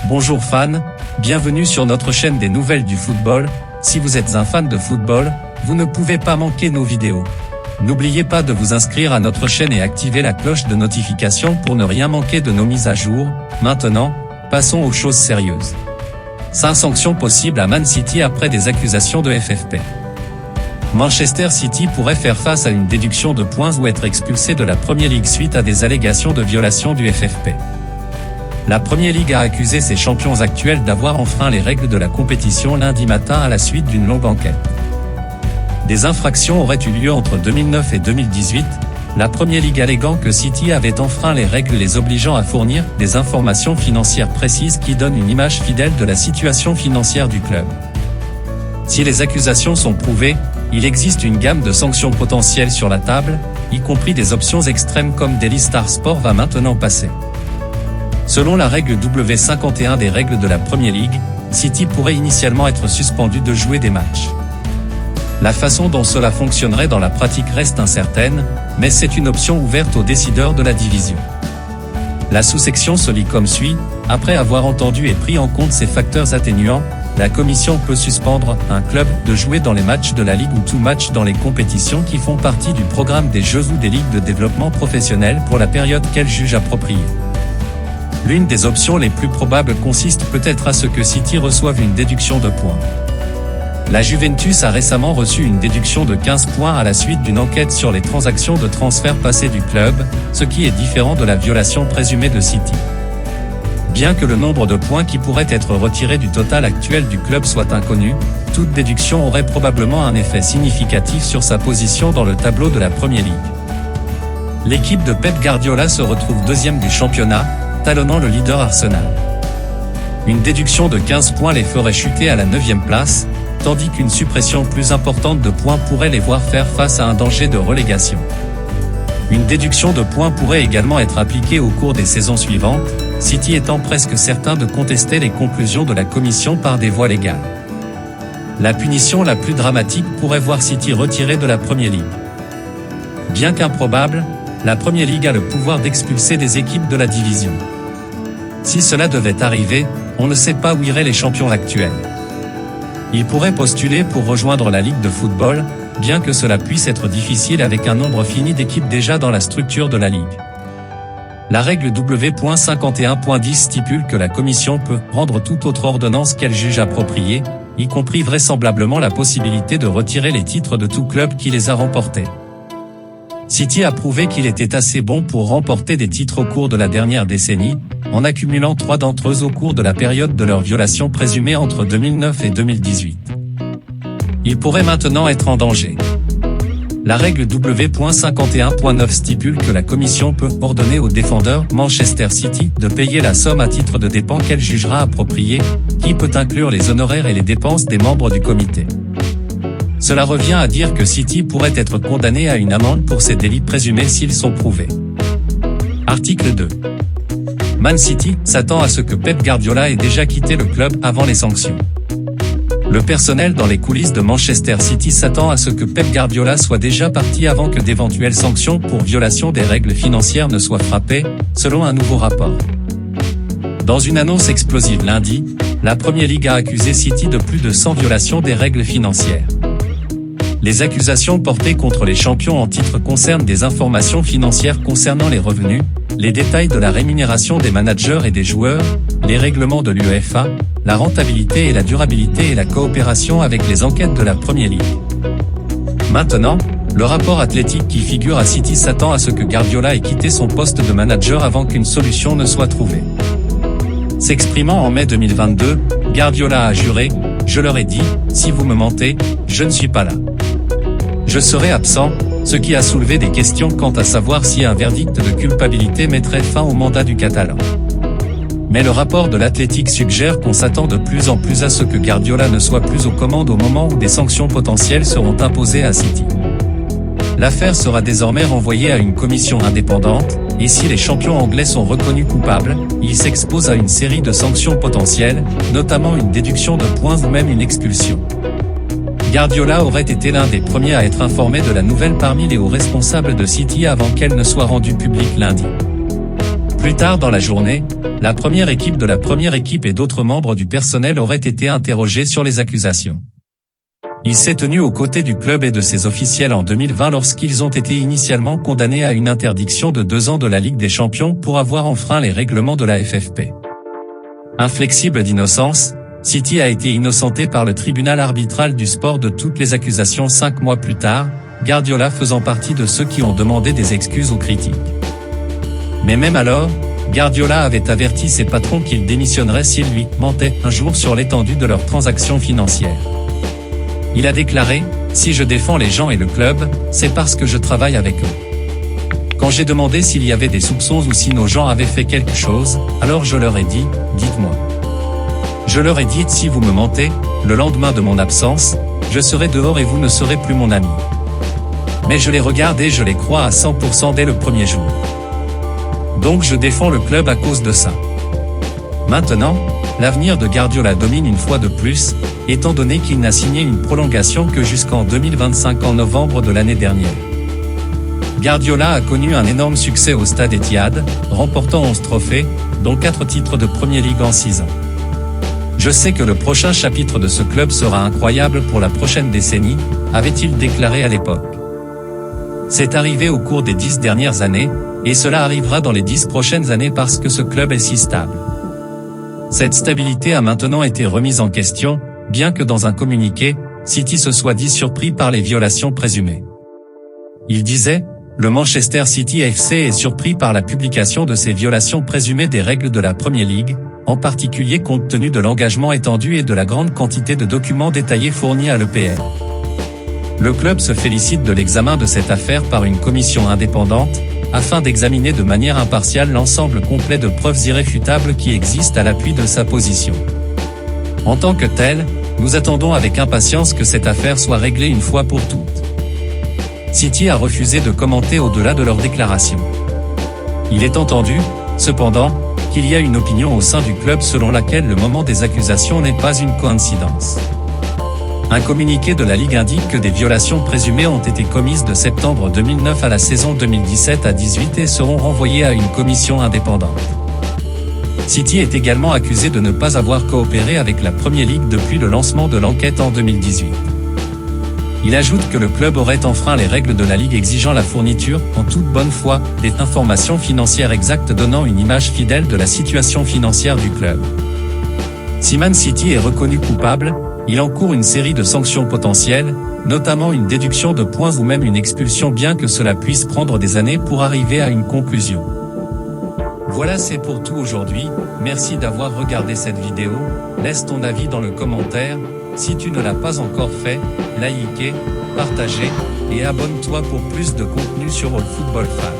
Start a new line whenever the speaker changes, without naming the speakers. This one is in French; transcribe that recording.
Bonjour fans, bienvenue sur notre chaîne des nouvelles du football. Si vous êtes un fan de football, vous ne pouvez pas manquer nos vidéos. N'oubliez pas de vous inscrire à notre chaîne et activer la cloche de notification pour ne rien manquer de nos mises à jour. Maintenant, passons aux choses sérieuses. 5 sanctions possibles à Man City après des accusations de FFP. Manchester City pourrait faire face à une déduction de points ou être expulsé de la Premier League suite à des allégations de violation du FFP. La Premier League a accusé ses champions actuels d'avoir enfreint les règles de la compétition lundi matin à la suite d'une longue enquête. Des infractions auraient eu lieu entre 2009 et 2018, la Premier League alléguant que City avait enfreint les règles les obligeant à fournir des informations financières précises qui donnent une image fidèle de la situation financière du club. Si les accusations sont prouvées, il existe une gamme de sanctions potentielles sur la table, y compris des options extrêmes comme Daily Star Sport va maintenant passer. Selon la règle W51 des règles de la Premier League, City pourrait initialement être suspendu de jouer des matchs. La façon dont cela fonctionnerait dans la pratique reste incertaine, mais c'est une option ouverte aux décideurs de la division. La sous-section se lit comme suit: après avoir entendu et pris en compte ces facteurs atténuants, la commission peut suspendre un club de jouer dans les matchs de la Ligue ou tout match dans les compétitions qui font partie du programme des Jeux ou des ligues de développement professionnel pour la période qu'elle juge appropriée. L'une des options les plus probables consiste peut-être à ce que City reçoive une déduction de points. La Juventus a récemment reçu une déduction de 15 points à la suite d'une enquête sur les transactions de transfert passées du club, ce qui est différent de la violation présumée de City. Bien que le nombre de points qui pourraient être retirés du total actuel du club soit inconnu, toute déduction aurait probablement un effet significatif sur sa position dans le tableau de la Premier League. L'équipe de Pep Guardiola se retrouve deuxième du championnat, talonnant le leader Arsenal. Une déduction de 15 points les ferait chuter à la 9e place, tandis qu'une suppression plus importante de points pourrait les voir faire face à un danger de relégation. Une déduction de points pourrait également être appliquée au cours des saisons suivantes, City étant presque certain de contester les conclusions de la commission par des voies légales. La punition la plus dramatique pourrait voir City retiré de la Premier League. Bien qu'improbable, la Premier League a le pouvoir d'expulser des équipes de la division. Si cela devait arriver, on ne sait pas où iraient les champions actuels. Ils pourraient postuler pour rejoindre la Ligue de football, bien que cela puisse être difficile avec un nombre fini d'équipes déjà dans la structure de la Ligue. La règle W.51.10 stipule que la Commission peut rendre toute autre ordonnance qu'elle juge appropriée, y compris vraisemblablement la possibilité de retirer les titres de tout club qui les a remportés. City a prouvé qu'il était assez bon pour remporter des titres au cours de la dernière décennie, en accumulant 3 d'entre eux au cours de la période de leur violation présumée entre 2009 et 2018. Ils pourraient maintenant être en danger. La règle W.51.9 stipule que la commission peut ordonner au défendeur Manchester City de payer la somme à titre de dépens qu'elle jugera appropriée, qui peut inclure les honoraires et les dépenses des membres du comité. Cela revient à dire que City pourrait être condamné à une amende pour ces délits présumés s'ils sont prouvés. Article 2. Man City s'attend à ce que Pep Guardiola ait déjà quitté le club avant les sanctions. Le personnel dans les coulisses de Manchester City s'attend à ce que Pep Guardiola soit déjà parti avant que d'éventuelles sanctions pour violation des règles financières ne soient frappées, selon un nouveau rapport. Dans une annonce explosive lundi, la Premier League a accusé City de plus de 100 violations des règles financières. Les accusations portées contre les champions en titre concernent des informations financières concernant les revenus, les détails de la rémunération des managers et des joueurs, les règlements de l'UEFA, la rentabilité et la durabilité et la coopération avec les enquêtes de la Premier League. Maintenant, le rapport athlétique qui figure à City s'attend à ce que Guardiola ait quitté son poste de manager avant qu'une solution ne soit trouvée. S'exprimant en mai 2022, Guardiola a juré: « Je leur ai dit, si vous me mentez, je ne suis pas là. Je serai absent », ce qui a soulevé des questions quant à savoir si un verdict de culpabilité mettrait fin au mandat du Catalan. Mais le rapport de l'Athletic suggère qu'on s'attend de plus en plus à ce que Guardiola ne soit plus aux commandes au moment où des sanctions potentielles seront imposées à City. L'affaire sera désormais renvoyée à une commission indépendante, et si les champions anglais sont reconnus coupables, ils s'exposent à une série de sanctions potentielles, notamment une déduction de points ou même une expulsion. Guardiola aurait été l'un des premiers à être informé de la nouvelle parmi les hauts responsables de City avant qu'elle ne soit rendue publique lundi. Plus tard dans la journée, la première équipe de la première équipe et d'autres membres du personnel auraient été interrogés sur les accusations. Il s'est tenu aux côtés du club et de ses officiels en 2020 lorsqu'ils ont été initialement condamnés à une interdiction de 2 ans de la Ligue des Champions pour avoir enfreint les règlements de la FFP. Inflexible d'innocence, City a été innocenté par le tribunal arbitral du sport de toutes les accusations 5 mois plus tard, Guardiola faisant partie de ceux qui ont demandé des excuses aux critiques. Mais même alors, Guardiola avait averti ses patrons qu'il démissionnerait s'ils lui mentaient un jour sur l'étendue de leurs transactions financières. Il a déclaré « Si je défends les gens et le club, c'est parce que je travaille avec eux. Quand j'ai demandé s'il y avait des soupçons ou si nos gens avaient fait quelque chose, alors je leur ai dit « Dites-moi ». Je leur ai dit « Si vous me mentez, le lendemain de mon absence, je serai dehors et vous ne serez plus mon ami. » Mais je les regarde et je les crois à 100% dès le premier jour. Donc je défends le club à cause de ça. Maintenant, l'avenir de Guardiola domine une fois de plus, étant donné qu'il n'a signé une prolongation que jusqu'en 2025 en novembre de l'année dernière. Guardiola a connu un énorme succès au stade Etihad, remportant 11 trophées, dont 4 titres de Premier League en 6 ans. Je sais que le prochain chapitre de ce club sera incroyable pour la prochaine décennie, avait-il déclaré à l'époque. C'est arrivé au cours des 10 dernières années, et cela arrivera dans les 10 prochaines années parce que ce club est si stable. Cette stabilité a maintenant été remise en question, bien que dans un communiqué, City se soit dit surpris par les violations présumées. Il disait « Le Manchester City FC est surpris par la publication de ces violations présumées des règles de la Premier League, en particulier compte tenu de l'engagement étendu et de la grande quantité de documents détaillés fournis à l'EPL. Le club se félicite de l'examen de cette affaire par une commission indépendante, afin d'examiner de manière impartiale l'ensemble complet de preuves irréfutables qui existent à l'appui de sa position. En tant que tel, nous attendons avec impatience que cette affaire soit réglée une fois pour toutes. » City a refusé de commenter au-delà de leurs déclarations. Il est entendu, cependant, qu'il y a une opinion au sein du club selon laquelle le moment des accusations n'est pas une coïncidence. Un communiqué de la Ligue indique que des violations présumées ont été commises de septembre 2009 à la saison 2017 à 18 et seront renvoyées à une commission indépendante. City est également accusé de ne pas avoir coopéré avec la Premier League depuis le lancement de l'enquête en 2018. Il ajoute que le club aurait enfreint les règles de la Ligue exigeant la fourniture, en toute bonne foi, des informations financières exactes donnant une image fidèle de la situation financière du club. Si Man City est reconnu coupable, il encourt une série de sanctions potentielles, notamment une déduction de points ou même une expulsion bien que cela puisse prendre des années pour arriver à une conclusion. Voilà, c'est pour tout aujourd'hui, merci d'avoir regardé cette vidéo, laisse ton avis dans le commentaire, si tu ne l'as pas encore fait, likez, partagez, et abonne-toi pour plus de contenu sur All Football Fan.